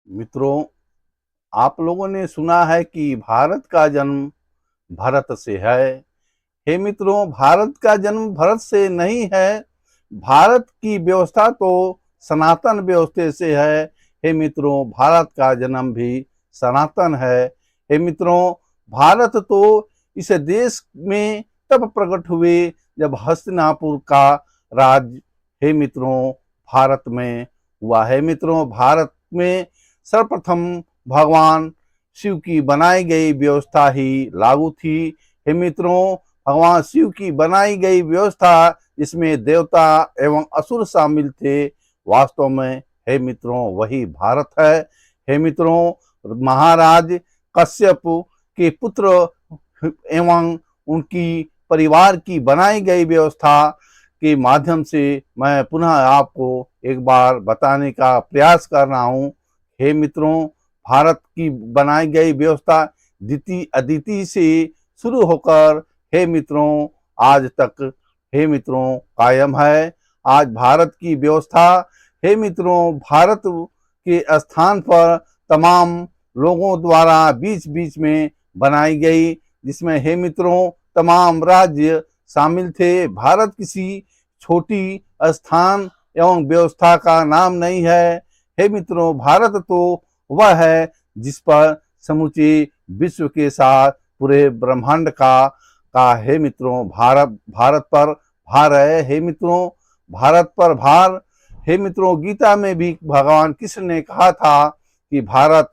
मित्रों, आप लोगों ने सुना है कि भारत का जन्म भरत से है। हे मित्रों, भारत का जन्म भरत से नहीं है। भारत की व्यवस्था तो सनातन व्यवस्था से है। हे मित्रों, भारत का जन्म भी सनातन है। हे मित्रों, भारत तो इस देश में तब प्रकट हुए जब हस्तिनापुर का राज हे मित्रों भारत में हुआ है। मित्रों, भारत में सर्वप्रथम भगवान शिव की बनाई गई व्यवस्था ही लागू थी। हे मित्रों, भगवान शिव की बनाई गई व्यवस्था जिसमें देवता एवं असुर शामिल थे, वास्तव में हे मित्रों वही भारत है। हे मित्रों, महाराज कश्यप के पुत्र एवं उनकी परिवार की बनाई गई व्यवस्था के माध्यम से मैं पुनः आपको एक बार बताने का प्रयास कर रहा हूँ। हे मित्रों, भारत की बनाई गई व्यवस्था द्वितीय अदिति से शुरू होकर हे मित्रों आज तक हे मित्रों कायम है। आज भारत की व्यवस्था हे मित्रों भारत के स्थान पर तमाम लोगों द्वारा बीच बीच में बनाई गई, जिसमें हे मित्रों तमाम राज्य शामिल थे। भारत किसी छोटी स्थान एवं व्यवस्था का नाम नहीं है। हे मित्रों, भारत तो वह है जिस पर समूचे विश्व के साथ पूरे ब्रह्मांड का हे मित्रों भारत पर भार है। हे मित्रों, भारत पर भार हे मित्रों गीता में भी भगवान कृष्ण ने कहा था कि भारत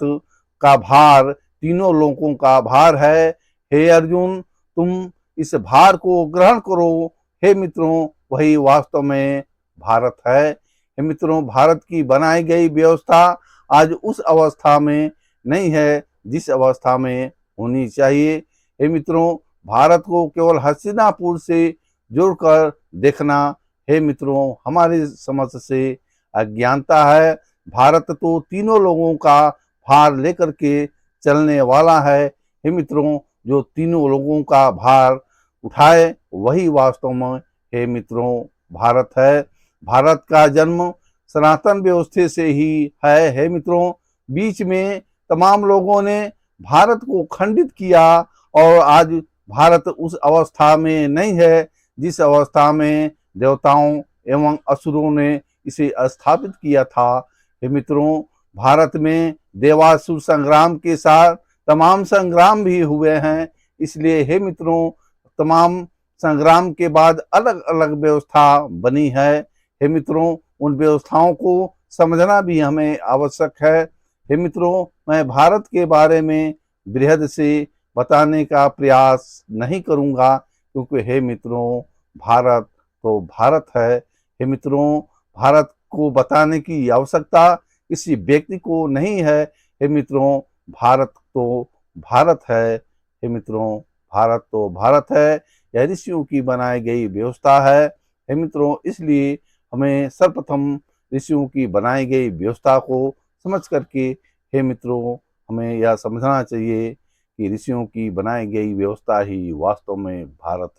का भार तीनों लोगों का भार है। हे अर्जुन, तुम इस भार को ग्रहण करो। हे मित्रों, वही वास्तव में भारत है। हे मित्रों, भारत की बनाई गई व्यवस्था आज उस अवस्था में नहीं है जिस अवस्था में होनी चाहिए। हे मित्रों, भारत को केवल हस्तिनापुर से जोड़कर देखना हे मित्रों हमारी समझ से अज्ञानता है। भारत तो तीनों लोगों का भार लेकर के चलने वाला है। हे मित्रों, जो तीनों लोगों का भार उठाए वही वास्तव में हे मित्रों भारत है। भारत का जन्म सनातन व्यवस्था से ही है। हे मित्रों, बीच में तमाम लोगों ने भारत को खंडित किया और आज भारत उस अवस्था में नहीं है जिस अवस्था में देवताओं एवं असुरों ने इसे स्थापित किया था। हे मित्रों, भारत में देवासुर संग्राम के साथ तमाम संग्राम भी हुए हैं। इसलिए हे मित्रों, तमाम संग्राम के बाद अलग अलग व्यवस्था बनी है। हे मित्रों, उन व्यवस्थाओं को समझना भी हमें आवश्यक है। हे मित्रों, मैं भारत के बारे में बृहद से बताने का प्रयास नहीं करूंगा, क्योंकि हे मित्रों भारत तो भारत है। हे मित्रों, भारत को बताने की आवश्यकता किसी व्यक्ति को नहीं है। हे मित्रों, भारत तो भारत है। हे मित्रों, भारत तो भारत है। यह ऋषियों की बनाई गई व्यवस्था है। हे मित्रों, इसलिए हमें सर्वप्रथम ऋषियों की बनाई गई व्यवस्था को समझ करके हे मित्रों हमें यह समझना चाहिए कि ऋषियों की बनाई गई व्यवस्था ही वास्तव में भारत